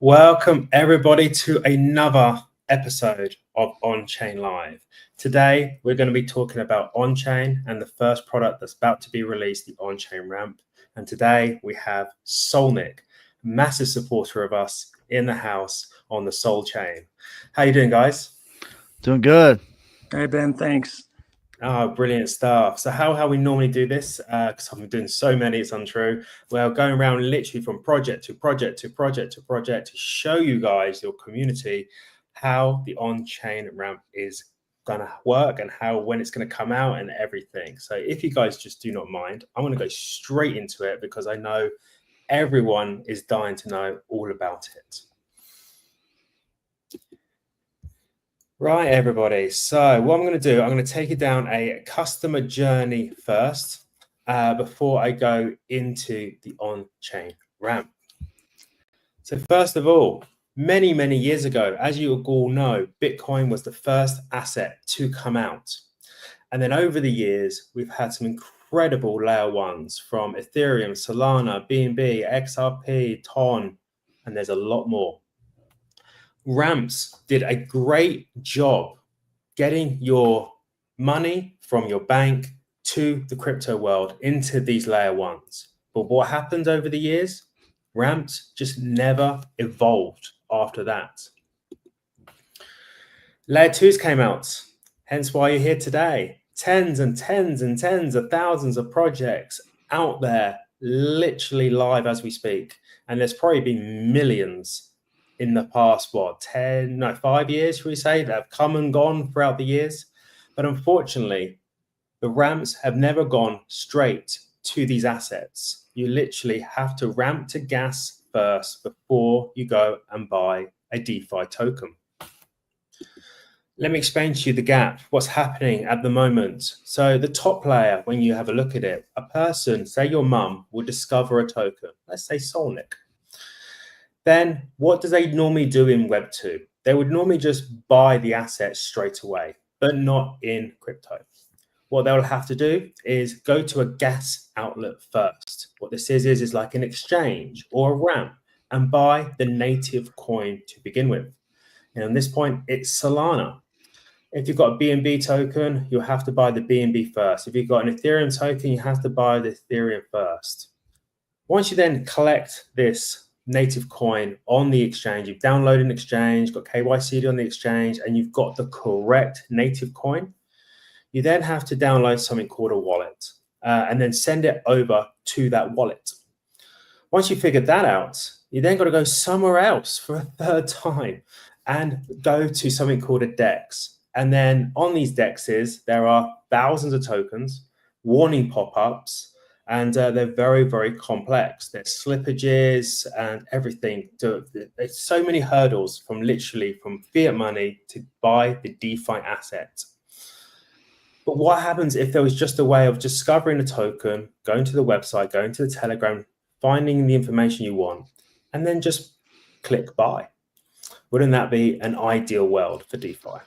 Welcome everybody to another episode of On-Chain Live. Today, we're going to be talking about on-chain and the first product that's about to be released, the on-chain ramp. And today we have Solnik, massive supporter of us in the house on the Sol chain. How you doing, guys? Doing good. Hey, Ben, thanks. Oh, brilliant stuff. So how we normally do this, because I've been doing so many, it's untrue. We're going around literally from project to project to project to project to show you guys, your community, how the on-chain ramp is going to work and when it's going to come out and everything. So if you guys just do not mind, I'm going to go straight into it because I know everyone is dying to know all about it. Right, everybody. So what I'm going to do, I'm going to take you down a customer journey first before I go into the on-chain ramp. So first of all, many, many years ago, as you all know, Bitcoin was the first asset to come out. And then over the years, we've had some incredible layer ones from Ethereum, Solana, BNB, XRP, TON, and there's a lot more. Ramps did a great job getting your money from your bank to the crypto world into these layer ones. But what happened over the years? Ramps just never evolved after that. Layer 2s came out, hence why you're here today. Tens and tens and tens of thousands of projects out there, literally live as we speak. And there's probably been millions in the past, 5 years, should we say, that have come and gone throughout the years. But unfortunately, the ramps have never gone straight to these assets. You literally have to ramp to gas first before you go and buy a DeFi token. Let me explain to you the gap, what's happening at the moment. So the top layer, when you have a look at it, a person, say your mum, will discover a token, let's say Solnik. Then what do they normally do in Web 2? They would normally just buy the asset straight away, but not in crypto. What they'll have to do is go to a gas outlet first. What this is like an exchange or a ramp and buy the native coin to begin with. And at this point, it's Solana. If you've got a BNB token, you'll have to buy the BNB first. If you've got an Ethereum token, you have to buy the Ethereum first. Once you then collect this native coin on the exchange, you've downloaded an exchange, got KYC'd on the exchange, and you've got the correct native coin, you then have to download something called a wallet and then send it over to that wallet. Once you figured that out, you then got to go somewhere else for a third time and go to something called a DEX. And then on these DEXs, there are thousands of tokens, warning pop-ups, and they're very, very complex. There's slippages and everything. There's so many hurdles from fiat money to buy the DeFi asset. But what happens if there was just a way of discovering a token, going to the website, going to the Telegram, finding the information you want, and then just click buy? Wouldn't that be an ideal world for DeFi?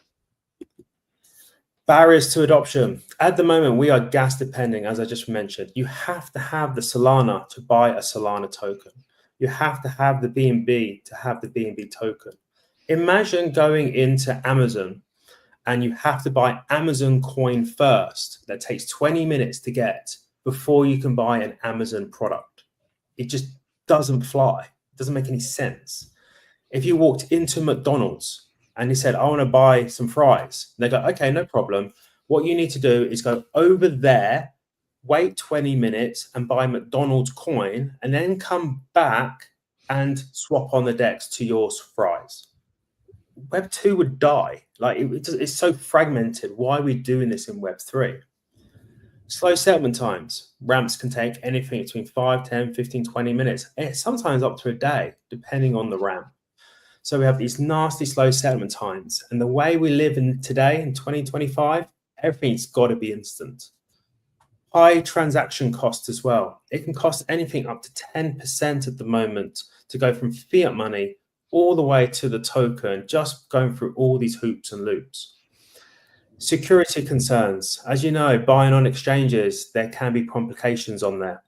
Barriers to adoption. At the moment, we are gas depending, as I just mentioned. You have to have the Solana to buy a Solana token. You have to have the BNB to have the BNB token. Imagine going into Amazon and you have to buy Amazon coin first. That takes 20 minutes to get before you can buy an Amazon product. It just doesn't fly. It doesn't make any sense. If you walked into McDonald's and you said, I want to buy some fries, and they go, okay, no problem. What you need to do is go over there, wait 20 minutes and buy McDonald's coin, and then come back and swap on the DEX to your fries. Web 2 would die. It's so fragmented. Why are we doing this in Web 3? Slow settlement times. Ramps can take anything between 5, 10, 15, 20 minutes, sometimes up to a day, depending on the ramp. So we have these nasty slow settlement times. And the way we live today in 2025, everything's got to be instant. High transaction costs as well. It can cost anything up to 10% at the moment to go from fiat money all the way to the token, just going through all these hoops and loops. Security concerns. As you know, buying on exchanges, there can be complications on there.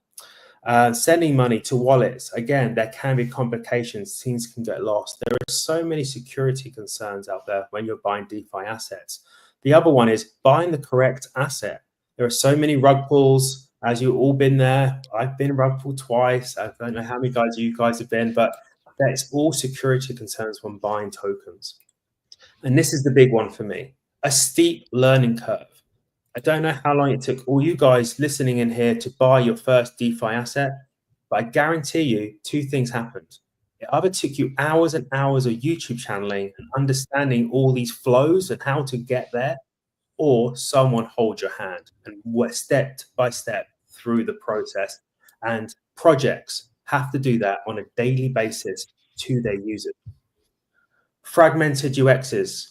Sending money to wallets, again, there can be complications. Things can get lost. There are so many security concerns out there when you're buying DeFi assets. The other one is buying the correct asset. There are so many rug pulls, as you've all been there. I've been rug pulled twice. I don't know how many guys you guys have been, but that's all security concerns when buying tokens. And this is the big one for me, a steep learning curve. I don't know how long it took all you guys listening in here to buy your first DeFi asset, but I guarantee you two things happened. It either took you hours and hours of YouTube channeling and understanding all these flows and how to get there, or someone hold your hand and work step by step through the process. And projects have to do that on a daily basis to their users. Fragmented UXs.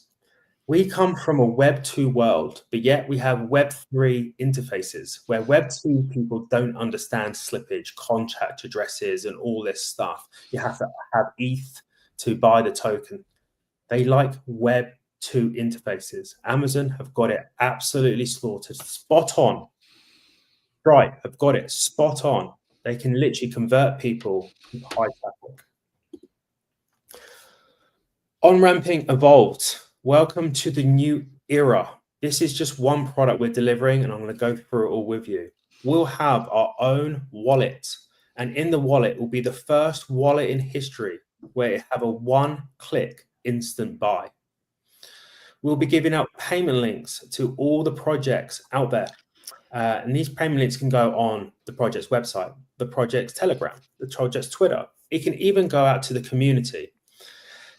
We come from a Web 2 world, but yet we have Web 3 interfaces where Web 2 people don't understand slippage, contact addresses, and all this stuff. You have to have ETH to buy the token. They like Web 2 interfaces. Amazon have got it absolutely slaughtered, spot on. Stripe have got it spot on. They can literally convert people to high traffic. On-ramping evolved. Welcome to the new era. This is just one product we're delivering, and I'm going to go through it all with you. We'll have our own wallet, and in the wallet will be the first wallet in history where it have a one-click instant buy. We'll be giving out payment links to all the projects out there. And these payment links can go on the project's website, the project's Telegram, the project's Twitter. It can even go out to the community.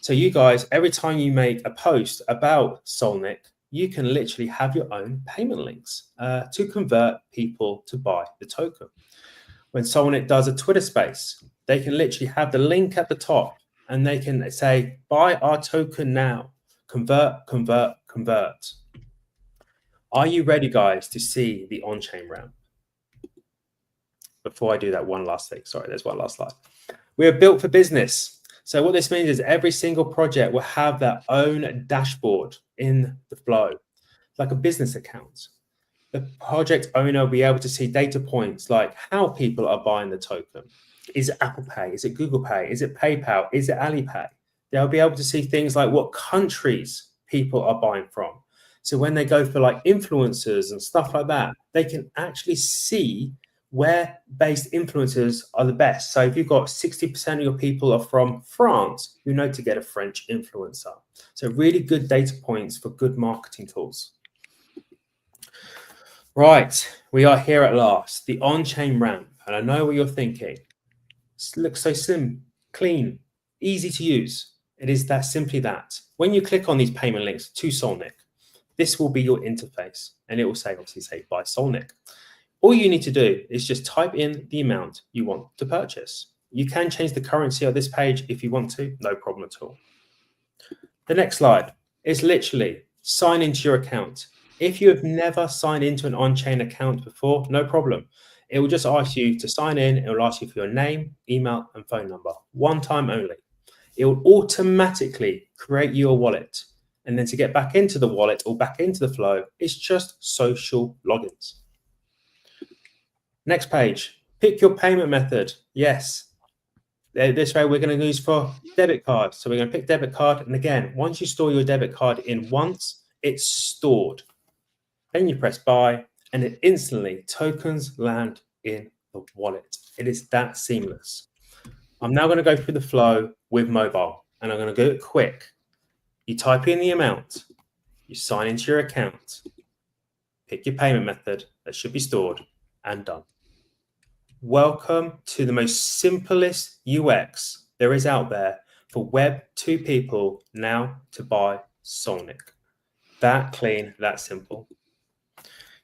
So you guys, every time you make a post about Solnik, you can literally have your own payment links to convert people to buy the token. When Solnik does a Twitter space, they can literally have the link at the top and they can say, buy our token now, convert, convert, convert. Are you ready, guys, to see the on-chain ramp? Before I do that, one last thing. Sorry, there's one last slide. We are built for business. So what this means is every single project will have their own dashboard in the flow, like a business account. The project owner will be able to see data points like how people are buying the token. Is it Apple Pay? Is it Google Pay? Is it PayPal? Is it Alipay? They'll be able to see things like what countries people are buying from. So when they go for like influencers and stuff like that, they can actually see where based influencers are the best. So if you've got 60% of your people are from France, you know to get a French influencer. So really good data points for good marketing tools. Right, we are here at last, the on-chain ramp. And I know what you're thinking. It looks so slim, clean, easy to use. It is that simply that. When you click on these payment links to Solnik, this will be your interface and it will say, obviously say buy Solnik. All you need to do is just type in the amount you want to purchase. You can change the currency on this page if you want to, no problem at all. The next slide is literally sign into your account. If you have never signed into an on-chain account before, no problem. It will just ask you to sign in. It will ask you for your name, email, and phone number, one time only. It will automatically create you a wallet. And then to get back into the wallet or back into the flow, it's just social logins. Next page, pick your payment method. Yes, this way we're going to use for debit card. So we're going to pick debit card. And again, once you store your debit card in once, it's stored. Then you press buy and it instantly tokens land in the wallet. It is that seamless. I'm now going to go through the flow with mobile and I'm going to do it quick. You type in the amount, you sign into your account, pick your payment method that should be stored, and done. Welcome to the most simplest UX there is out there for Web 2 people now to buy Solnik. That clean, that simple.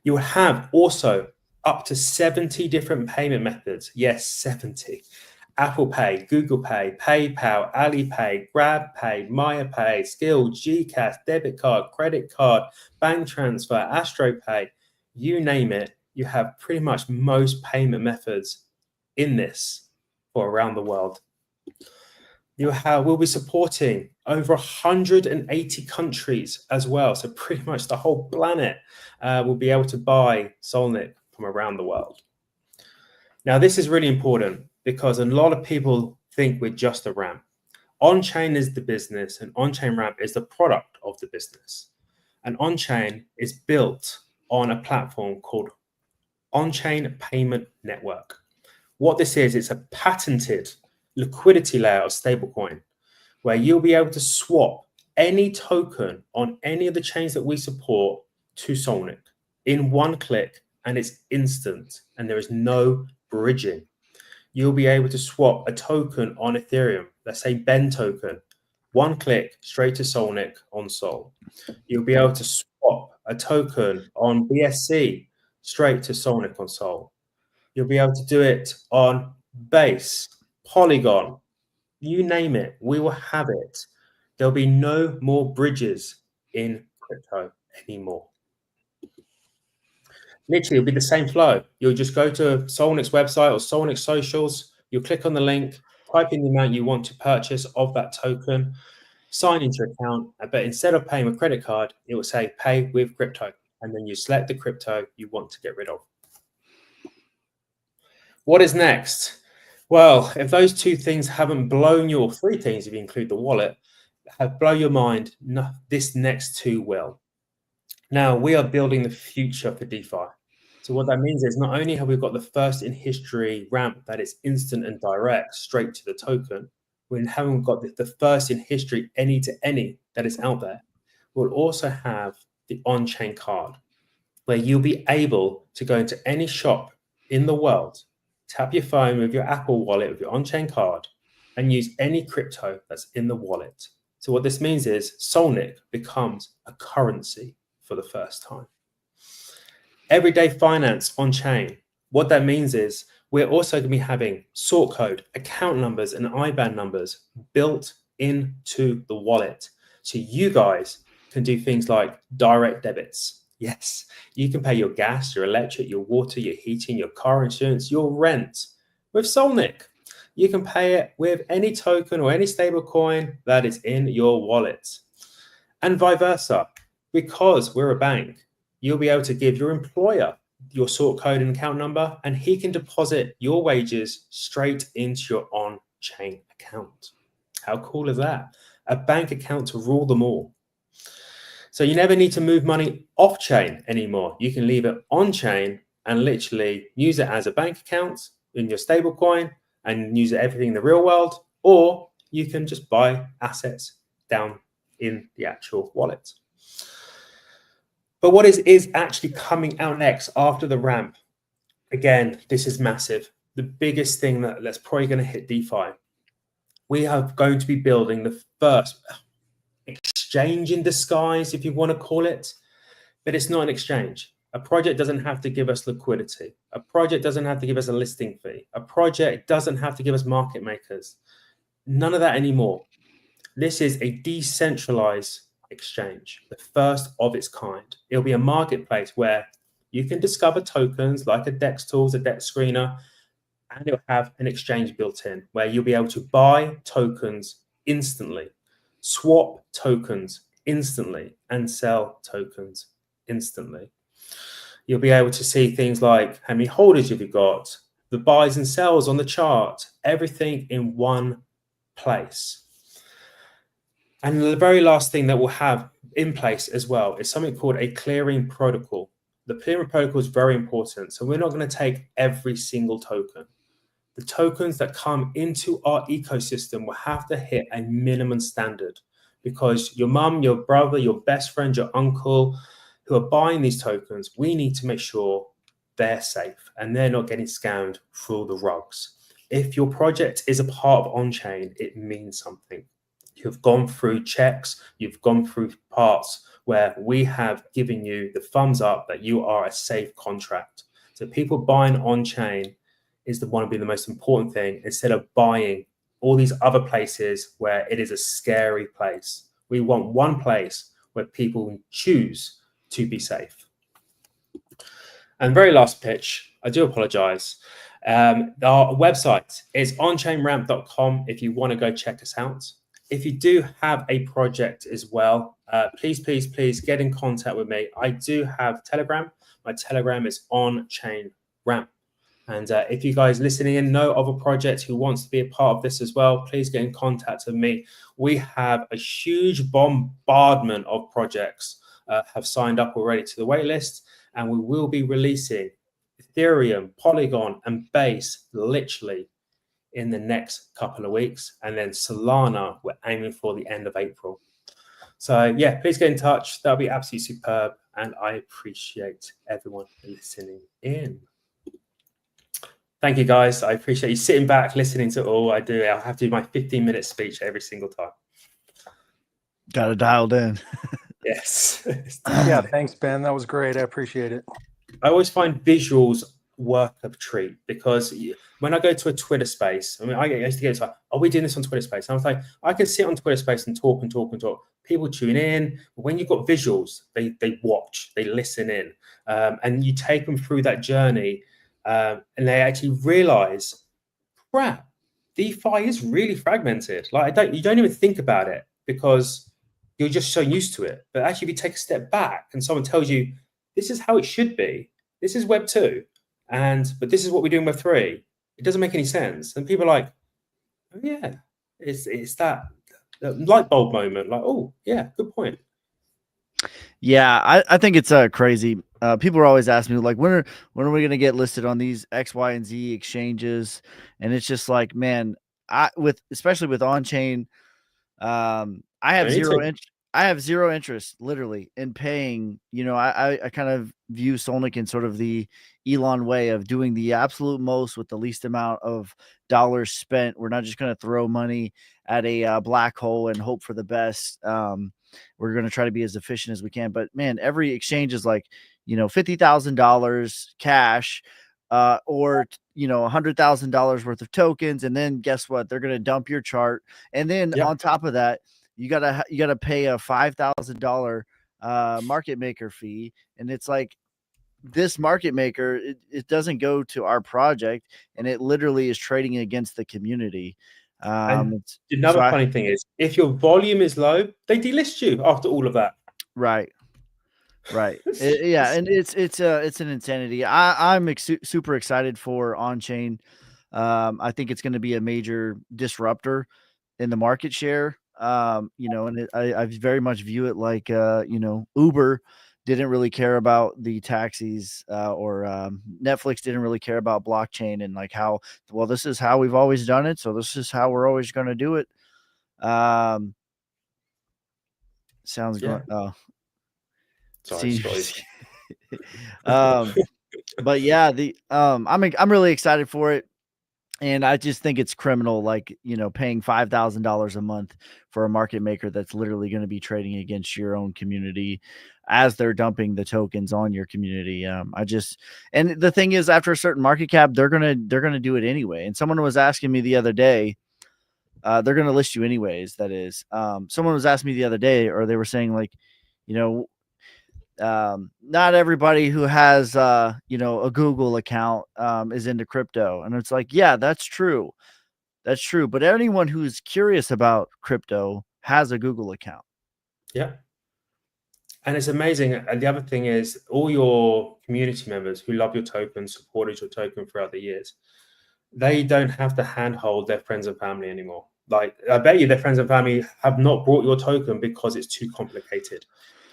You will have also up to 70 different payment methods. Yes, 70. Apple Pay, Google Pay, PayPal, Alipay, GrabPay, MayaPay, Skill, GCash, debit card, credit card, bank transfer, AstroPay, you name it. You have pretty much most payment methods in this for around the world. We'll be supporting over 180 countries as well. So pretty much the whole planet will be able to buy Solnik from around the world. Now, this is really important because a lot of people think we're just a ramp. On-chain is the business and on-chain ramp is the product of the business. And on-chain is built on a platform called On-Chain Payment Network. What this is, it's a patented liquidity layer of stablecoin where you'll be able to swap any token on any of the chains that we support to Solnic in one click, and it's instant and there is no bridging. You'll be able to swap a token on Ethereum, let's say Ben token, one click straight to Solnic on Sol. You'll be able to swap a token on BSC straight to Solnic on Sol. You'll be able to do it on Base, Polygon, you name it, we will have it. There'll be no more bridges in crypto anymore. Literally, it'll be the same flow. You'll just go to Solnic's website or Solnic socials. You'll click on the link, type in the amount you want to purchase of that token, sign into your account. But instead of paying with credit card, it will say pay with crypto. And then you select the crypto you want to get rid of. What is next? Well, if those two things haven't blown you, or three things if you include the wallet, have blown your mind, no, this next two will. Now, we are building the future for DeFi. So what that means is not only have we got the first in history ramp that is instant and direct straight to the token, we haven't got the first in history any to any that is out there. We'll also have the on-chain card where you'll be able to go into any shop in the world, tap your phone with your Apple Wallet, with your on-chain card, and use any crypto that's in the wallet. So what this means is Solnic becomes a currency for the first time. Everyday finance on chain. What that means is we're also going to be having sort code, account numbers, and IBAN numbers built into the wallet. So you guys can do things like direct debits. Yes, you can pay your gas, your electric, your water, your heating, your car insurance, your rent with Solnic. You can pay it with any token or any stable coin that is in your wallet. And vice versa. Because we're a bank, you'll be able to give your employer your sort code and account number, and he can deposit your wages straight into your on-chain account. How cool is that? A bank account to rule them all. So you never need to move money off-chain anymore. You can leave it on-chain and literally use it as a bank account in your stablecoin and use it everything in the real world, or you can just buy assets down in the actual wallet. But what is actually coming out next after the ramp? Again, this is massive. The biggest thing that's probably going to hit DeFi. We are going to be building the first exchange in disguise, if you want to call it, but it's not an exchange. A project doesn't have to give us liquidity. A project doesn't have to give us a listing fee. A project doesn't have to give us market makers. None of that anymore. This is a decentralized exchange, the first of its kind. It'll be a marketplace where you can discover tokens like a DEX tools, a DEX screener, and it'll have an exchange built in where you'll be able to buy tokens instantly, swap tokens instantly, and sell tokens instantly. You'll be able to see things like how many holders you've got, the buys and sells on the chart, everything in one place. And the very last thing that we'll have in place as well is something called a clearing protocol. The clearing protocol is very important. So we're not going to take every single token. The tokens that come into our ecosystem will have to hit a minimum standard because your mum, your brother, your best friend, your uncle who are buying these tokens, we need to make sure they're safe and they're not getting scammed through the rugs. If your project is a part of on-chain, it means something. You've gone through checks, you've gone through parts where we have given you the thumbs up that you are a safe contract. So people buying on-chain is the one to be the most important thing instead of buying all these other places where it is a scary place. We want one place where people choose to be safe. And very last pitch, I do apologize. Our website is onchainramp.com if you want to go check us out. If you do have a project as well, please get in contact with me. I do have Telegram. My Telegram is onchainramp. And if you guys listening in know of a project who wants to be a part of this as well, please get in contact with me. We have a huge bombardment of projects have signed up already to the waitlist, and we will be releasing Ethereum, Polygon, and Base literally in the next couple of weeks. And then Solana, we're aiming for the end of April. So yeah, please get in touch. That'll be absolutely superb. And I appreciate everyone listening in. Thank you, guys. I appreciate you sitting back, listening to all I do. I'll have to do my 15-minute speech every single time. Got it dialed in. Yes. Yeah, thanks, Ben. That was great. I appreciate it. I always find visuals work a treat, because when I go to a Twitter space, I mean, I used to get like, are we doing this on Twitter space? And I was like, I can sit on Twitter space and talk and talk and talk. People tune in. But when you've got visuals, they watch, they listen in, and you take them through that journey. And they actually realize, crap, DeFi is really fragmented. Like you don't even think about it because you're just so used to it. But actually, if you take a step back and someone tells you, this is how it should be, this is Web 2, but this is what we do in Web 3, it doesn't make any sense. And people are like, oh, yeah, it's that light bulb moment. Like, oh, yeah, good point. Yeah, I think it's crazy. People are always asking me, like, when are we going to get listed on these X, Y, and Z exchanges? And it's just like, man, especially with on-chain, I have zero interest literally in paying. You know, I kind of view Solnik in sort of the Elon way of doing the absolute most with the least amount of dollars spent. We're not just going to throw money at a black hole and hope for the best. We're going to try to be as efficient as we can. But man, every exchange is like, $50,000 cash, or $100,000 worth of tokens, and then guess what? They're going to dump your chart, and then on top of that, you gotta pay a $5,000 market maker fee, and it's like, this market maker, it doesn't go to our project, and it literally is trading against the community. Another funny thing is, if your volume is low, they delist you after all of that. Right. And it's an insanity. I'm super excited for on-chain. I think it's going to be a major disruptor in the market share. And I very much view it like, Uber didn't really care about the taxis, or Netflix didn't really care about blockchain, and like how, well, this is how we've always done it, so this is how we're always going to do it. Sounds good. Oh, sorry. But yeah, I'm really excited for it. And I just think it's criminal, like, paying $5,000 a month for a market maker that's literally going to be trading against your own community as they're dumping the tokens on your community. And the thing is, after a certain market cap, they're gonna do it anyway. And someone was asking me the other day, they're gonna list you anyways. That is, someone was asking me the other day, or they were saying, like, not everybody who has a Google account is into crypto. And it's like, yeah, that's true, but anyone who's curious about crypto has a Google account. Yeah. And it's amazing. And the other thing is, all your community members who love your token, supported your token throughout the years, they don't have to handhold their friends and family anymore. Like, I bet you their friends and family have not brought your token because it's too complicated.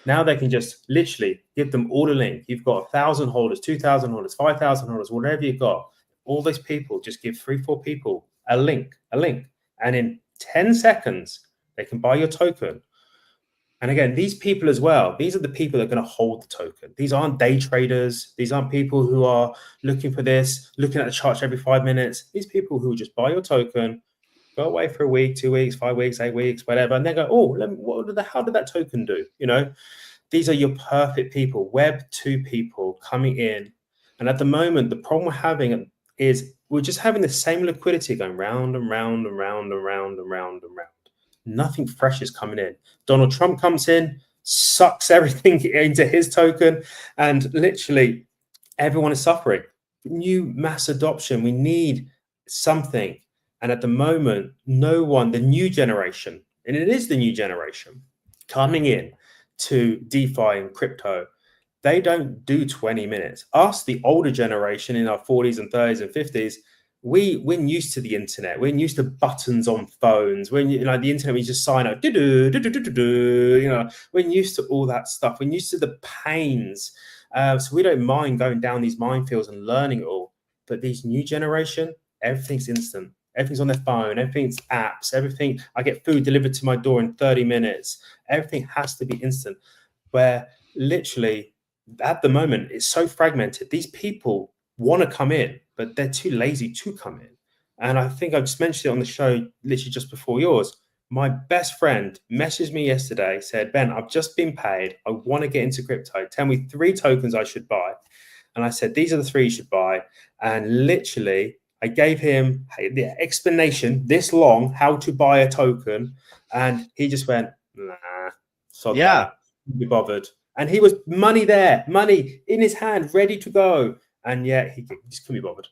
Now they can just literally give them all a link. You've got 1,000 holders, 2,000 holders, 5,000 holders, whatever you've got. All those people, just give 3-4 people a link. And in 10 seconds, they can buy your token. And again, these people as well, these are the people that are going to hold the token. These aren't day traders. These aren't people who are looking for this, looking at the charts every 5 minutes. These people who just buy your token, go away for a week, 2 weeks, 5 weeks, 8 weeks, whatever, and they go, oh, how did that token do? These are your perfect people, Web 2 people coming in. And at the moment, the problem we're having is we're just having the same liquidity going round and round and round and round and round and round. Nothing fresh is coming in. Donald Trump comes in, sucks everything into his token, and literally everyone is suffering. New mass adoption. We need something. And at the moment, no one, the new generation, and it is the new generation coming in to DeFi and crypto, They don't do 20 minutes. Us, the older generation in our 40s and 30s and 50s, we're used to the internet. We're used to buttons on phones. When the internet, we just sign up. We're used to all that stuff. We're used to the pains. So we don't mind going down these minefields and learning it all. But these new generation, everything's instant. Everything's on their phone. Everything's apps. Everything. I get food delivered to my door in 30 minutes. Everything has to be instant. Where literally at the moment it's so fragmented. These people want to come in, but they're too lazy to come in. And I think I just mentioned it on the show literally just before yours. My best friend messaged me yesterday, said, Ben, I've just been paid. I want to get into crypto. Tell me 3 tokens I should buy. And I said, these are the 3 you should buy. And literally, I gave him the explanation this long, how to buy a token. And he just went, nah, sod that. Can't be bothered. And he was money there, money in his hand, ready to go. And yet he just couldn't be bothered.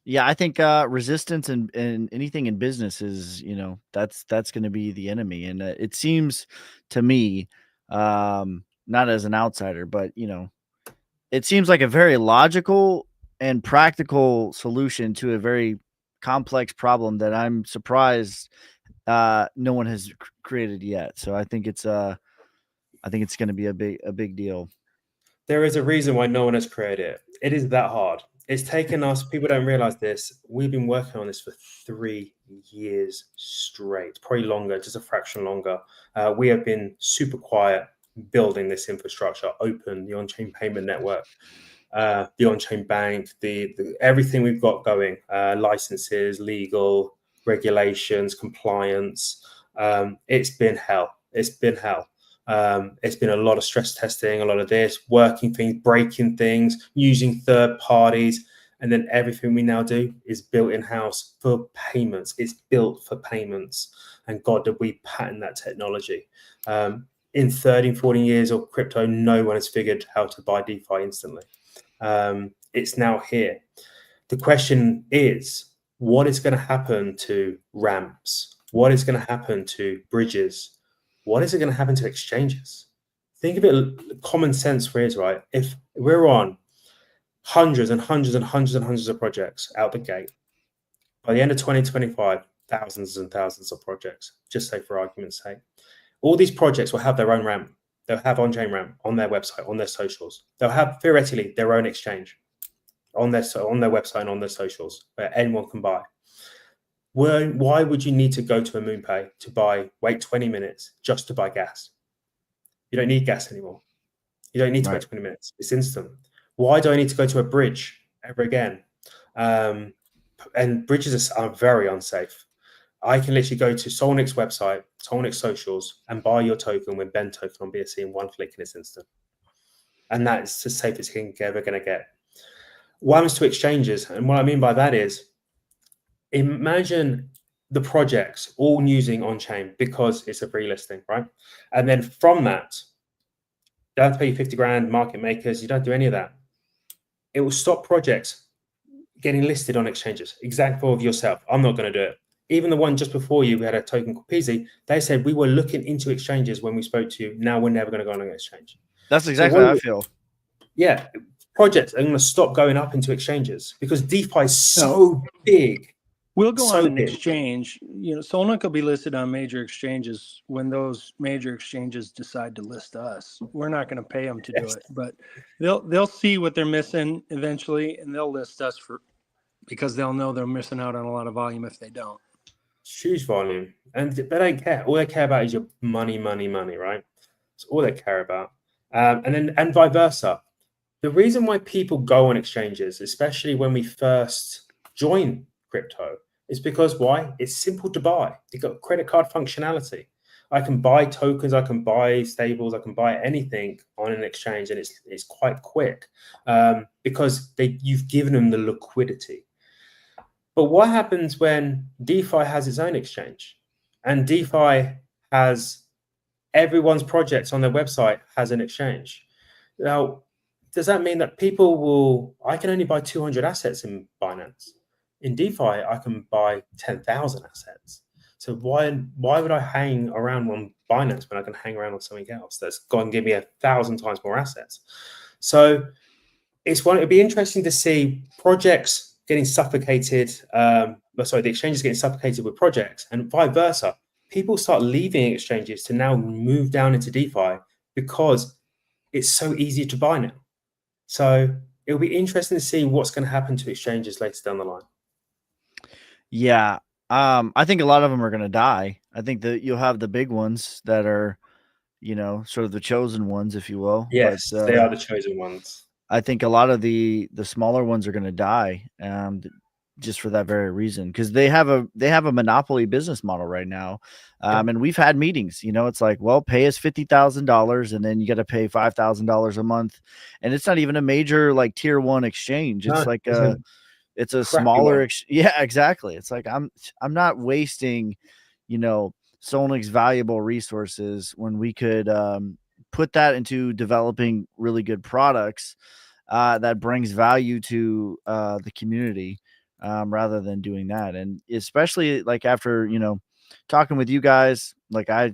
Yeah, I think resistance and anything in business is, that's going to be the enemy. And it seems to me, not as an outsider, but, it seems like a very logical and practical solution to a very complex problem that I'm surprised no one has created yet. So I think it's going to be a big deal. There is a reason why no one has created it. It is that hard. It's taken us, people don't realize this. We've been working on this for 3 years straight, probably longer, just a fraction longer. We have been super quiet building this infrastructure, open, the on-chain payment network, the on-chain bank, the everything we've got going, licenses, legal, regulations, compliance. It's been hell. It's been hell. It's been a lot of stress testing, a lot of this, working things, breaking things, using third parties. And then everything we now do is built in-house for payments. It's built for payments. And God, did we patent that technology. In 13, 14 years of crypto, no one has figured how to buy DeFi instantly. It's now here. The question is, what is going to happen to ramps? What is going to happen to bridges? What is it going to happen to exchanges? Think of it common sense phrase, right? If we're on hundreds and hundreds and hundreds and hundreds of projects out the gate, by the end of 2025, thousands and thousands of projects, just say for argument's sake, all these projects will have their own ramp. They'll have on-chain ramp on their website, on their socials. They'll have theoretically their own exchange on their website and on their socials where anyone can buy. Why would you need to go to a MoonPay to wait 20 minutes just to buy gas? You don't need gas anymore. You don't need to wait 20 minutes. It's instant. Why do I need to go to a bridge ever again? And bridges are very unsafe. I can literally go to Solnix website, Solnix socials, and buy your token with Ben token on BSC in one click and it's instant. And that's the safest thing you're ever going to get. What happens to exchanges? And what I mean by that is, imagine the projects all using on-chain because it's a free listing, right? And then from that, you don't have to pay 50 grand, market makers, you don't do any of that. It will stop projects getting listed on exchanges. Example of yourself. I'm not going to do it. Even the one just before you, we had a token called Peasy. They said we were looking into exchanges when we spoke to you. Now we're never going to go on an exchange. That's exactly how I feel. Yeah. Projects are going to stop going up into exchanges because DeFi is so big. We'll go on an exchange. Solnix will be listed on major exchanges when those major exchanges decide to list us. We're not going to pay them to do it, but they'll see what they're missing eventually, and they'll list us because they'll know they're missing out on a lot of volume if they don't. Huge volume, and they don't care. All they care about is your money, right? That's all they care about, and vice versa. The reason why people go on exchanges, especially when we first join crypto, is because why? It's simple to buy. You've got credit card functionality. I can buy tokens, I can buy stables, I can buy anything on an exchange, and it's quite quick because you've given them the liquidity. But what happens when DeFi has its own exchange and DeFi has everyone's projects on their website has an exchange? Now, does that mean that I can only buy 200 assets in Binance? In DeFi, I can buy 10,000 assets. So why would I hang around on Binance when I can hang around on something else that's going to give me 1,000 times more assets? So it'd be interesting to see projects getting suffocated. The exchanges getting suffocated with projects, and vice versa. People start leaving exchanges to now move down into DeFi because it's so easy to buy now. So it'll be interesting to see what's going to happen to exchanges later down the line. Yeah. I think a lot of them are going to die. I think that you'll have the big ones that are, sort of the chosen ones, if you will. Yes, But, they are the chosen ones. I think a lot of the smaller ones are going to die, just for that very reason, because they have a monopoly business model right now, and we've had meetings. It's like, well, pay us $50,000, and then you got to pay $5,000 a month, and it's not even a major like tier 1 exchange. It's like it's a smaller. Yeah, exactly. It's like I'm not wasting, Solnik's valuable resources when we could put that into developing really good products that brings value to the community, rather than doing that. And especially like after, talking with you guys, like I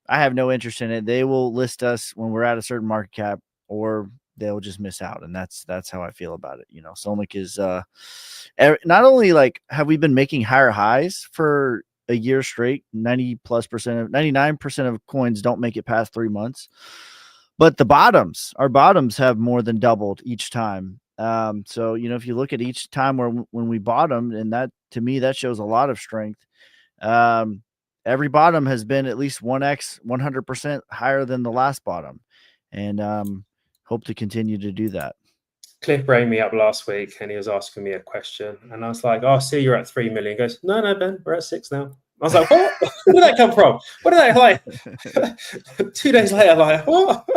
have no interest in it. They will list us when we're at a certain market cap, or they'll just miss out. And that's how I feel about it. Solnik is not only like have we been making higher highs for a year straight, 99% of coins don't make it past 3 months, but our bottoms have more than doubled each time. So, if you look at each time when we bottomed, and that, to me, that shows a lot of strength. Every bottom has been at least 1x, 100% higher than the last bottom. And, hope to continue to do that. Cliff rang me up last week and he was asking me a question, and I was like, "Oh, see, you're at 3 million." He goes, "No, Ben, we're at 6 now." I was like, "What? Where did that come from? What did that like?" 2 days later, like, what?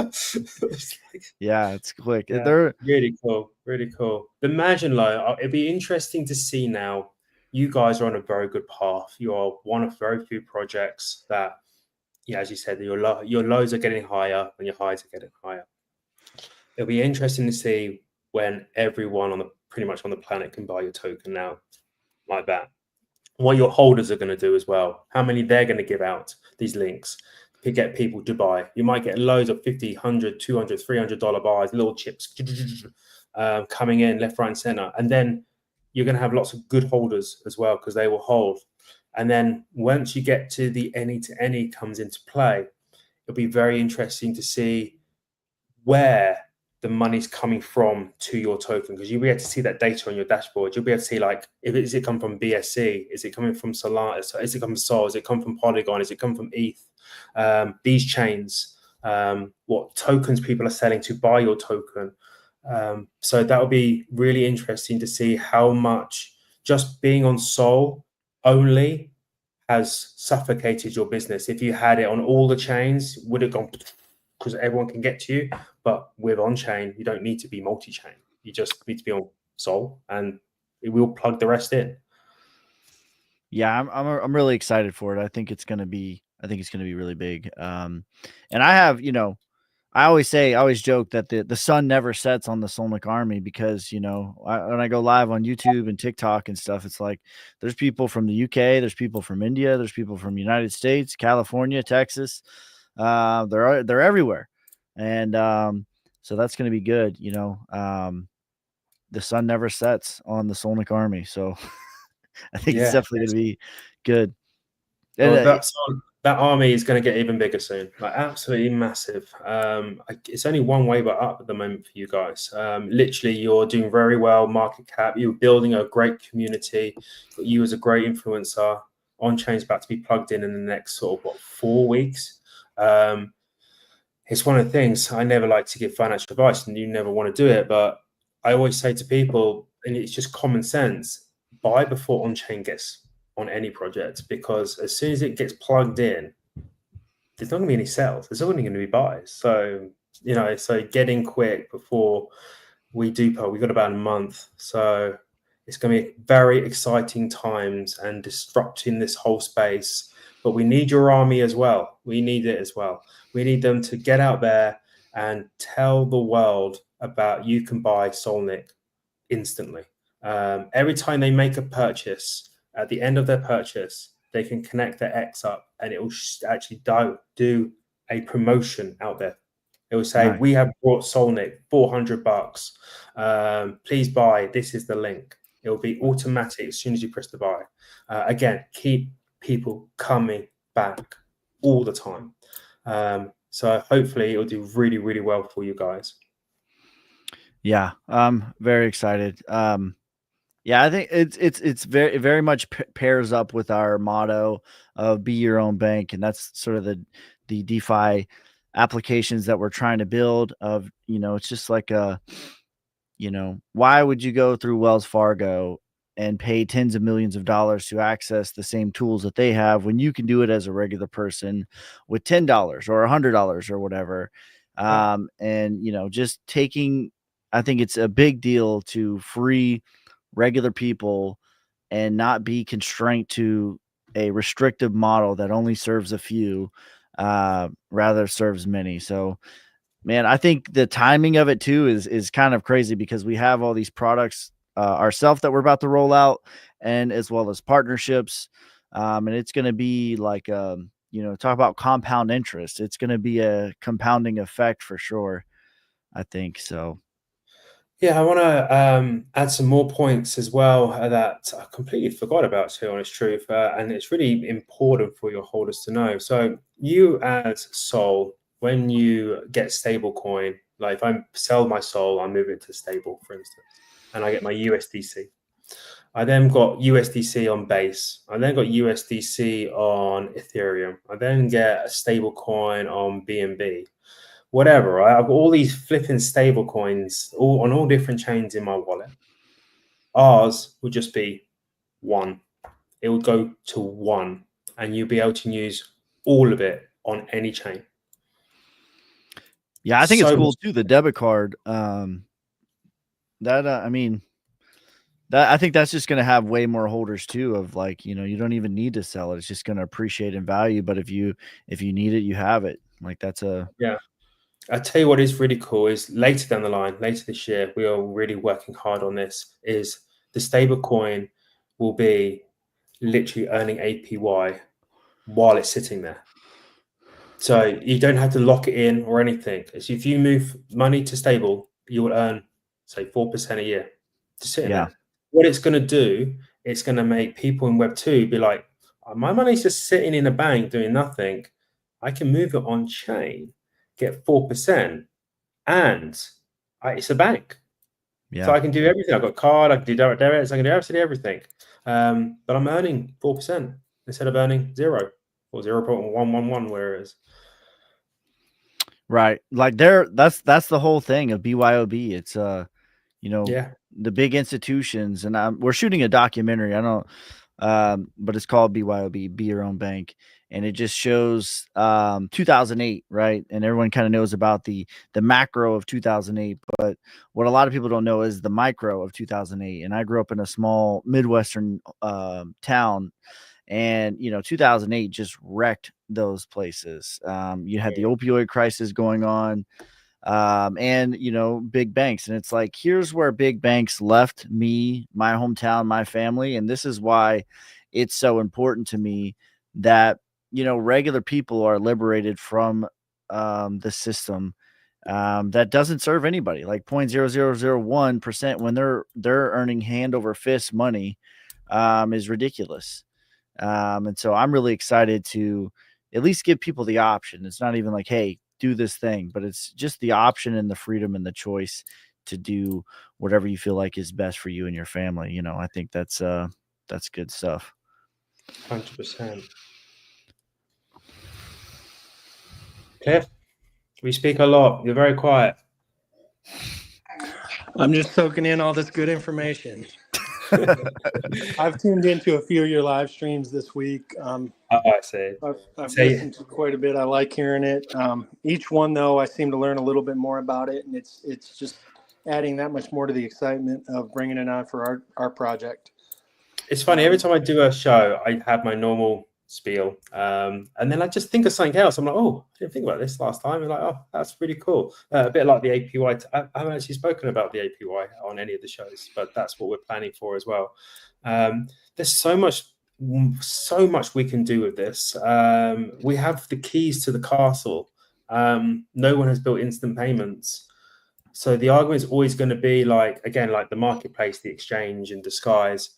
Yeah, it's quick. Yeah, They're really cool, really cool. The Imagine Low, it'd be interesting to see now. You guys are on a very good path. You are one of very few projects that, yeah, as you said, your lows are getting higher and your highs are getting higher. It'll be interesting to see when everyone pretty much on the planet can buy your token now, like that. What your holders are going to do as well. How many they're going to give out these links to get people to buy. You might get loads of $50, $100, $200, $300 buys, little chips coming in left, right, and center. And then you're going to have lots of good holders as well, because they will hold. And then once you get to the any to any comes into play, it'll be very interesting to see where the money's coming from to your token, because you'll be able to see that data on your dashboard. You'll be able to see, like, is it come from BSC? Is it coming from Solana? Is it come from Sol? Is it come from Polygon? Is it come from ETH? These chains, what tokens people are selling to buy your token. So that will be really interesting to see how much just being on Sol only has suffocated your business. If you had it on all the chains, would it gone, because everyone can get to you? But with on-chain, you don't need to be multi-chain. You just need to be on Sol, and it will plug the rest in. Yeah, I'm really excited for it. I think it's going to be really big. And I have, I always joke that the sun never sets on the Solnik army, because, when I go live on YouTube and TikTok and stuff, it's like there's people from the UK, there's people from India, there's people from United States, California, Texas. They're everywhere. And so that's going to be good. The sun never sets on the Solnik army. So I think it's definitely going to be good. Well, that army is going to get even bigger soon, like absolutely massive. It's only one way but up at the moment for you guys. Literally, you're doing very well. Market cap, you're building a great community. You as a great influencer. On-chain's about to be plugged in the next sort of 4 weeks. It's one of the things I never like to give financial advice, and you never want to do it, but I always say to people, and it's just common sense, buy before on-chain gets on any project, because as soon as it gets plugged in, there's not going to be any sales. There's only going to be buys. So, so get in quick before we do. We've got about a month. So it's going to be very exciting times and disrupting this whole space. But we need your army as well. We need it as well. We need them to get out there and tell the world about you can buy Solnik instantly. Every time they make a purchase, at the end of their purchase, they can connect their X up, and it will actually do a promotion out there. It will say, Nice. we have brought Solnik $400. Please buy. This is the link. It will be automatic as soon as you press the buy. Again, keep people coming back all the time. So hopefully it will do really, really well for you guys. Yeah, I'm very excited. Yeah, I think it's very, very much pairs up with our motto of be your own bank. And that's sort of the DeFi applications that we're trying to build of, it's just like why would you go through Wells Fargo and pay tens of millions of dollars to access the same tools that they have when you can do it as a regular person with $10 or $100 or whatever. And, just taking, I think it's a big deal to free regular people and not be constrained to a restrictive model that only serves a few, rather serves many. So, man, I think the timing of it too is kind of crazy because we have all these products ourselves that we're about to roll out, and as well as partnerships. And it's going to be like, talk about compound interest. It's going to be a compounding effect for sure, I think so. Yeah, I want to add some more points as well that I completely forgot about, to be honest truth, and it's really important for your holders to know. So you as Sol, when you get stablecoin, like if I sell my Sol, I move it to stable, for instance, and I get my USDC. I then got USDC on Base. I then got USDC on Ethereum. I then get a stablecoin on BNB. Whatever, right? I've got all these flipping stable coins all on all different chains in my wallet. Ours would just be one. It would go to one, and you'll be able to use all of it on any chain. Yeah, I think it's cool too. The debit card. I think that's just going to have way more holders too. Of like, you don't even need to sell it. It's just going to appreciate in value. But if you need it, you have it. Like that's yeah. I tell you what is really cool is later down the line, later this year, we are really working hard on this. Is the stable coin will be literally earning APY while it's sitting there. So you don't have to lock it in or anything. So if you move money to stable, you will earn, say, 4% a year to sit in there. What it's going to do, it's going to make people in Web2 be like, my money's just sitting in a bank doing nothing. I can move it on chain, get 4%, and it's a bank. Yeah. So I can do everything. I've got a card, I can do direct debits, I can do absolutely everything. But I'm earning 4% instead of earning 0 or 0.111, where it is. Right. Like that's the whole thing of BYOB. It's the big institutions, and we're shooting a documentary. I don't but it's called BYOB, Be Your Own Bank. And it just shows 2008, right? And everyone kind of knows about the macro of 2008, but what a lot of people don't know is the micro of 2008. And I grew up in a small Midwestern town, and 2008 just wrecked those places. You had the opioid crisis going on, and big banks. And it's like, here's where big banks left me, my hometown, my family. And this is why it's so important to me that regular people are liberated from the system that doesn't serve anybody. Like 0.0001% when they're earning hand over fist money is ridiculous. And so I'm really excited to at least give people the option. It's not even like, hey, do this thing, but it's just the option and the freedom and the choice to do whatever you feel like is best for you and your family. I think that's good stuff. 100%. Cliff, we speak a lot. You're very quiet. I'm just soaking in all this good information. I've tuned into a few of your live streams this week. I see. I've listened to quite a bit. I like hearing it. Each one, though, I seem to learn a little bit more about it, and it's just adding that much more to the excitement of bringing it on for our project. It's funny. Every time I do a show, I have my normal spiel, and then I just think of something else. I'm like, oh, I didn't think about this last time. I'm like, oh, that's really cool. A bit like the APY. I haven't actually spoken about the APY on any of the shows, but that's what we're planning for as well. There's so much so much we can do with this. We have the keys to the castle. No one has built instant payments. So the argument is always going to be like, again, like the marketplace, the exchange in disguise.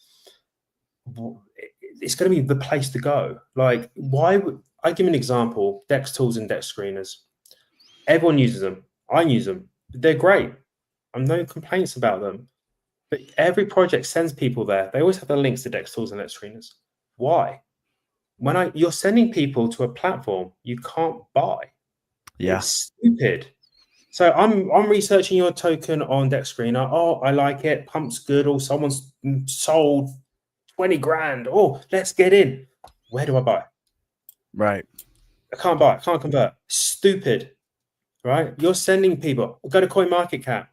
It's going to be the place to go. Like, why would I give an example? Dex tools and Dex screeners. Everyone uses them. I use them. They're great. I've no complaints about them. But every project sends people there. They always have the links to Dex tools and Dex screeners. Why? When you're sending people to a platform you can't buy. Yeah. It's stupid. So I'm researching your token on Dex Screener. Oh, I like it. Pump's good. Or someone's sold 20 grand. Oh, let's get in. Where do I buy? Right. I can't buy. I can't convert. Stupid. Right? You're sending people. Go to CoinMarketCap.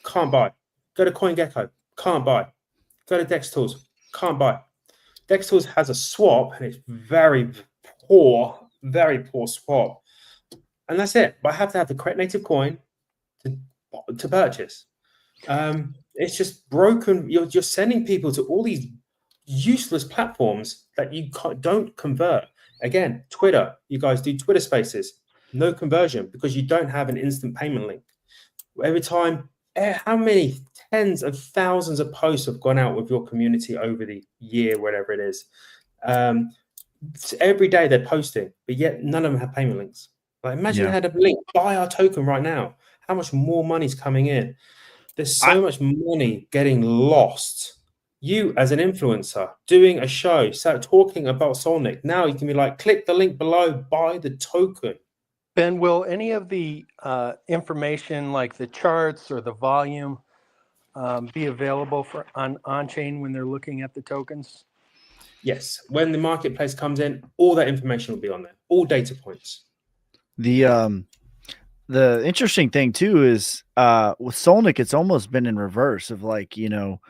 Can't buy. Go to CoinGecko. Can't buy. Go to Dex Tools. Can't buy. Dex Tools has a swap, and it's very poor swap. And that's it. But I have to have the correct native coin to purchase. It's just broken. You're sending people to all these useless platforms that you don't convert. Again, Twitter. You guys do Twitter Spaces. No conversion because you don't have an instant payment link. Every time, how many tens of thousands of posts have gone out with your community over the year, whatever it is. Every day they're posting, but yet none of them have payment links. Like, imagine they had a link, buy our token right now. How much more money's coming in? There's so much money getting lost. You, as an influencer, doing a show, start talking about Solnik. Now you can be like, click the link below, buy the token. Ben, will any of the information like the charts or the volume be available for on-chain when they're looking at the tokens? Yes. When the marketplace comes in, all that information will be on there, all data points. The interesting thing too is with Solnik, it's almost been in reverse of like, you know,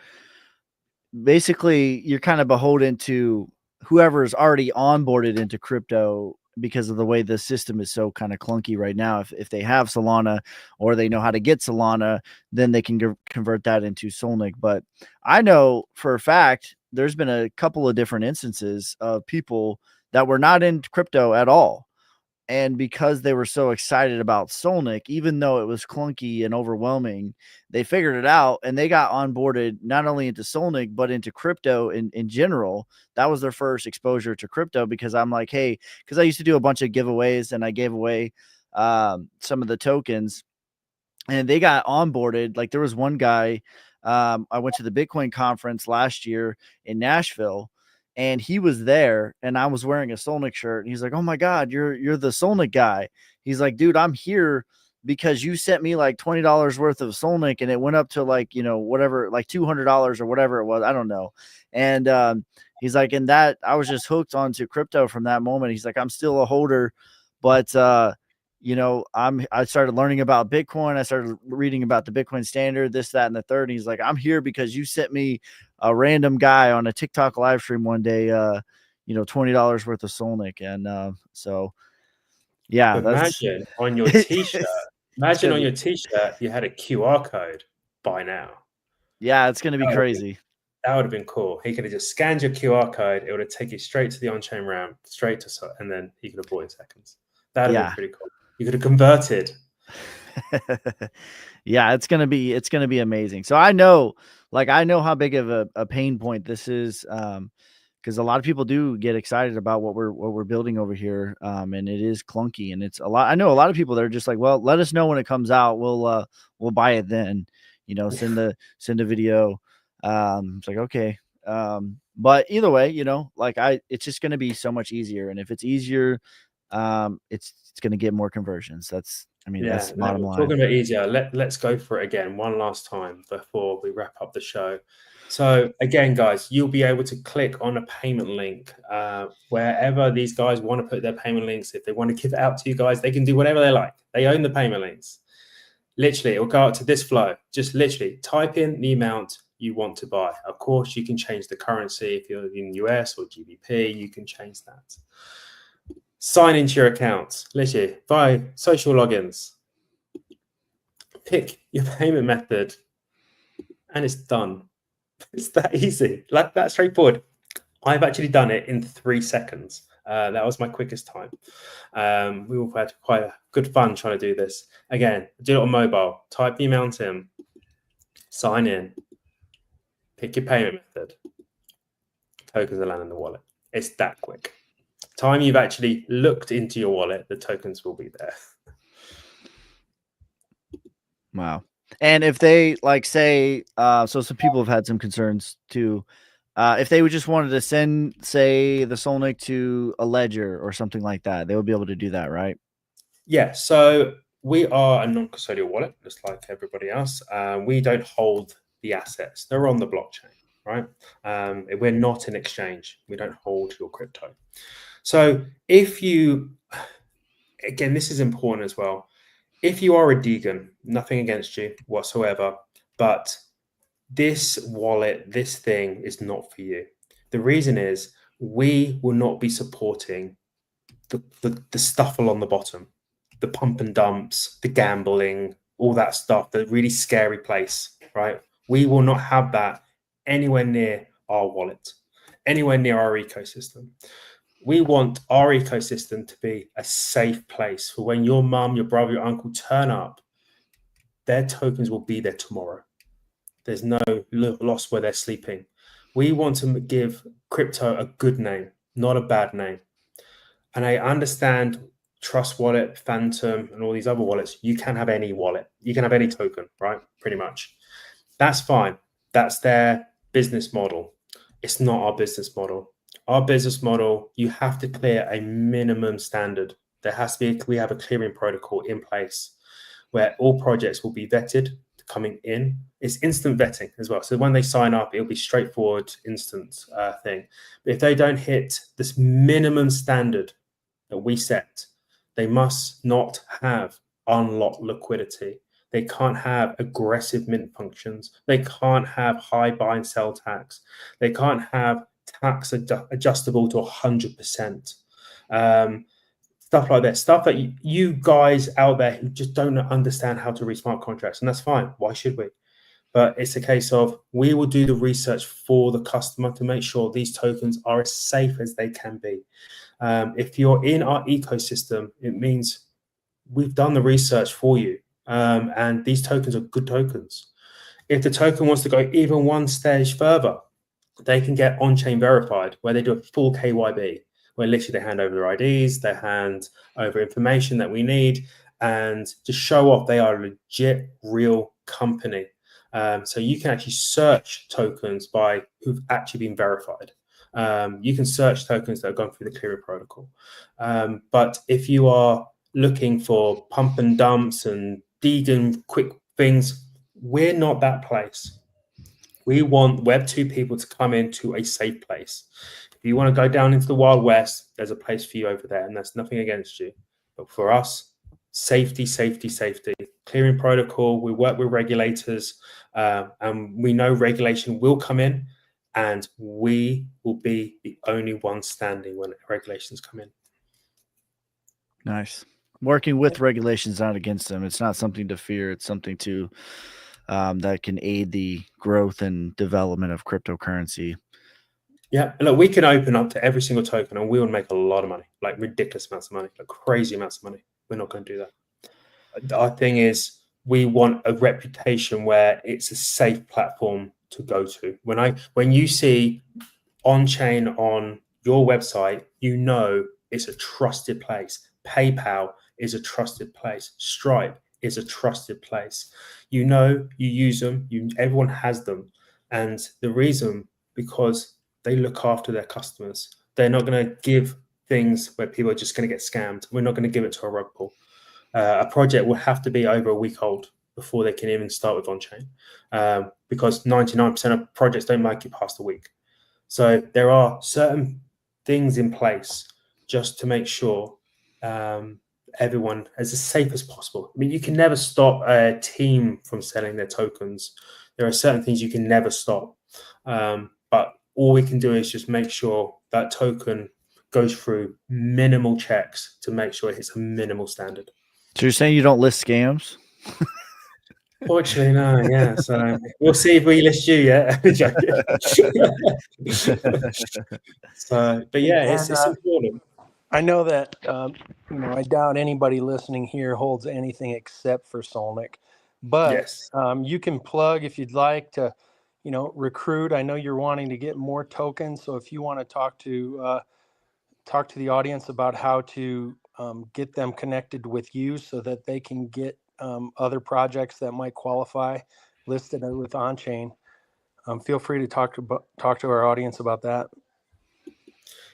basically you're kind of beholden to whoever is already onboarded into crypto because of the way the system is so kind of clunky right now. If they have Solana or they know how to get Solana, then they can convert that into Solnik. But I know for a fact there's been a couple of different instances of people that were not in crypto at all. And because they were so excited about Solnik, even though it was clunky and overwhelming, they figured it out and they got onboarded not only into Solnik, but into crypto in general. That was their first exposure to crypto because I'm like, hey, because I used to do a bunch of giveaways and I gave away some of the tokens and they got onboarded. Like there was one guy, I went to the Bitcoin conference last year in Nashville. And he was there and I was wearing a Solnik shirt. And he's like, oh my God, you're the Solnik guy. He's like, dude, I'm here because you sent me like $20 worth of Solnik and it went up to like, you know, whatever, like $200 or whatever it was. I don't know. And he's like, and that I was just hooked onto crypto from that moment. He's like, I'm still a holder, but you know, I started learning about Bitcoin. I started reading about the Bitcoin standard, this, that, and the third. And he's like, I'm here because you sent me a random guy on a TikTok live stream one day, you know, $20 worth of Solnik. And so, yeah. Imagine on your t-shirt, on your t-shirt, you had a QR code by now. Yeah, it's going to be crazy. That would have been cool. He could have just scanned your QR code. It would have taken you straight to the on-chain ramp, straight to, and then he could have bought in seconds. That would have been pretty cool. You could have converted. Yeah, it's gonna be amazing. So I know how big of a pain point this is, because a lot of people do get excited about what we're building over here, and it is clunky and it's a lot. I know a lot of people that are just like, well, let us know when it comes out. We'll buy it then. You know, send a video. It's like okay, but either way, you know, like it's just gonna be so much easier, and if it's easier, it's going to get more conversions. That's the bottom line. Talking about easier, let's go for it again one last time before we wrap up the show. So again, guys, you'll be able to click on a payment link wherever these guys want to put their payment links. If they want to give it out to you guys, they can do whatever they like. They own the payment links. Literally, it will go out to this flow. Just literally type in the amount you want to buy. Of course, you can change the currency. If you're in US or GBP, you can change that. Sign into your accounts, literally via social logins. Pick your payment method, and it's done. It's that easy, like that straightforward. I've actually done it in 3 seconds. That was my quickest time. We all had quite a good fun trying to do this. Again, do it on mobile. Type the amount in, sign in, pick your payment method. Tokens will land in the wallet. It's that quick. Time you've actually looked into your wallet, the tokens will be there. Wow. And if they say, so some people have had some concerns too. If they would just wanted to send, say, the Solnik to a ledger or something like that, they would be able to do that, right? Yeah. So we are a non-custodial wallet, just like everybody else. We don't hold the assets; they're on the blockchain, right? We're not an exchange. We don't hold your crypto. So if you, again, this is important as well. If you are a Deegan, nothing against you whatsoever, but this wallet, this thing is not for you. The reason is we will not be supporting the stuff along the bottom, the pump and dumps, the gambling, all that stuff, the really scary place, right? We will not have that anywhere near our wallet, anywhere near our ecosystem. We want our ecosystem to be a safe place for when your mum, your brother, your uncle turn up, their tokens will be there tomorrow. There's no loss where they're sleeping. We want to give crypto a good name, not a bad name. And I understand Trust Wallet, Phantom, and all these other wallets. You can have any wallet. You can have any token, right? Pretty much. That's fine. That's their business model. It's not our business model. Our business model, you have to clear a minimum standard. There has to be, we have a clearing protocol in place where all projects will be vetted coming in. It's instant vetting as well. So when they sign up, it'll be straightforward, instant thing. But if they don't hit this minimum standard that we set, they must not have unlocked liquidity. They can't have aggressive mint functions. They can't have high buy and sell tax. They can't have tax adjustable to 100%. Stuff like that, stuff that you guys out there who just don't understand how to read smart contracts, and that's fine. Why should we? But it's a case of we will do the research for the customer to make sure these tokens are as safe as they can be. If you're in our ecosystem, it means we've done the research for you, and these tokens are good tokens. If the token wants to go even one stage further, they can get on-chain verified, where they do a full KYB, where literally they hand over their IDs, they hand over information that we need, and to show off they are a legit, real company. So you can actually search tokens by who've actually been verified. You can search tokens that have gone through the clearing protocol. But if you are looking for pump and dumps and Deegan quick things, we're not that place. We want Web2 people to come into a safe place. If you want to go down into the Wild West, there's a place for you over there, and that's nothing against you. But for us, safety, safety, safety. Clearing protocol, we work with regulators, and we know regulation will come in, and we will be the only ones standing when regulations come in. Nice. Working with regulations, not against them. It's not something to fear. It's something to that can aid the growth and development of cryptocurrency. Yeah, look, we can open up to every single token and we will make a lot of money, like ridiculous amounts of money, like crazy amounts of money. We're not going to do that. Our thing is we want a reputation where it's a safe platform to go to. When you see on-chain on your website, you know it's a trusted place. PayPal is a trusted place. Stripe is a trusted place. You know, you use them. Everyone has them, and the reason because they look after their customers. They're not going to give things where people are just going to get scammed. We're not going to give it to a rug pull. A project will have to be over a week old before they can even start with on-chain, because 99% of projects don't make it past a week. So there are certain things in place just to make sure everyone is as safe as possible. I mean, you can never stop a team from selling their tokens. There are certain things you can never stop. But all we can do is just make sure that token goes through minimal checks to make sure it hits a minimal standard. So you're saying you don't list scams? Fortunately, no. Yeah, so we'll see if we list you yet. So, but yeah, it's important. I know that I doubt anybody listening here holds anything except for Solnick, but Yes. you can plug if you'd like to, recruit. I know you're wanting to get more tokens, so if you want to talk to the audience about how to get them connected with you so that they can get other projects that might qualify listed with OnChain, feel free to talk to our audience about that.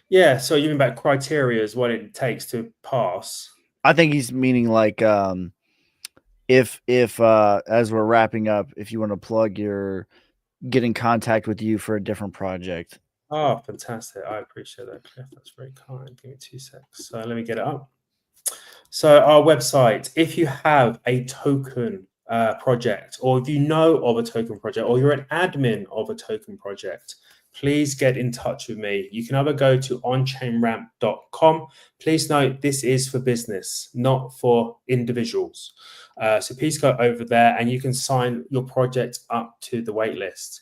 Yeah, so you mean about criteria is what it takes to pass? I think he's meaning like if as we're wrapping up, if you want to plug get in contact with you for a different project. Oh, fantastic. I appreciate that, Cliff. That's very kind. Give me 2 seconds. So let me get it up. So our website, if you have a token project, or if you know of a token project, or you're an admin of a token project, please get in touch with me. You can either go to onchainramp.com. Please note this is for business, not for individuals. So please go over there and you can sign your project up to the waitlist.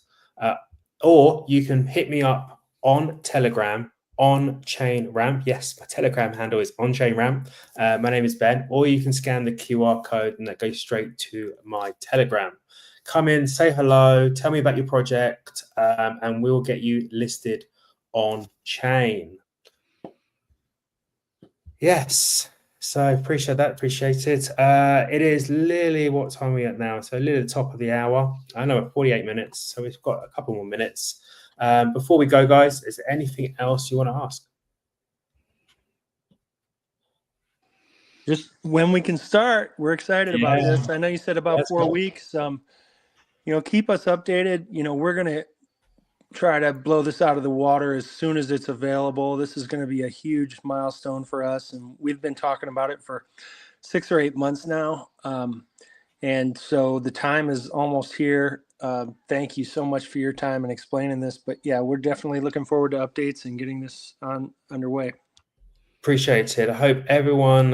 Or you can hit me up on Telegram, OnChainRamp. Yes, my Telegram handle is OnChainRamp. My name is Ben. Or you can scan the QR code and that goes straight to my Telegram. Come in, say hello, tell me about your project, and we'll get you listed on chain. Yes. So appreciate that. Appreciate it. It is literally, what time are we at now? So literally the top of the hour. I know we're 48 minutes, so we've got a couple more minutes. Before we go, guys, is there anything else you want to ask? Just when we can start. We're excited about this. I know you said about 4 weeks. Keep us updated. We're going to try to blow this out of the water as soon as it's available. This is going to be a huge milestone for us, and we've been talking about it for 6 or 8 months now. And so the time is almost here. Thank you so much for your time and explaining this. But yeah, we're definitely looking forward to updates and getting this underway. Appreciate it. I hope everyone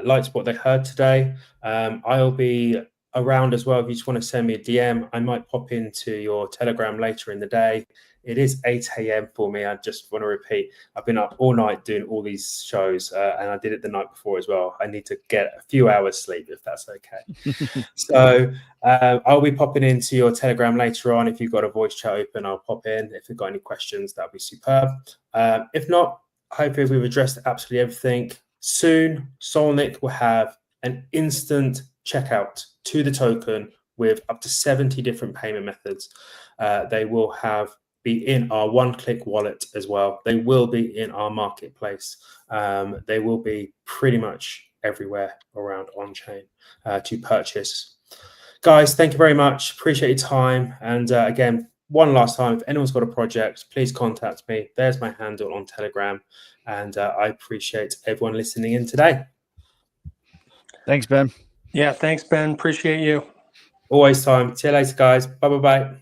liked what they heard today. I'll be around as well. If you just want to send me a DM, I might pop into your Telegram later in the day. It is 8 a.m. for me. I just want to repeat, I've been up all night doing all these shows, and I did it the night before as well. I need to get a few hours sleep, if that's okay. So I'll be popping into your Telegram later on. If you've got a voice chat open, I'll pop in. If you've got any questions, that'll be superb. If not, hopefully we've addressed absolutely everything. Soon, Solnick will have an instant checkout to the token with up to 70 different payment methods. They will be in our one-click wallet as well. They will be in our marketplace. They will be pretty much everywhere around on-chain to purchase. Guys, thank you very much. Appreciate your time. And again, one last time, if anyone's got a project, please contact me. There's my handle on Telegram. And I appreciate everyone listening in today. Thanks, Ben. Yeah, thanks, Ben. Appreciate you. Always time. See you later, guys. Bye-bye.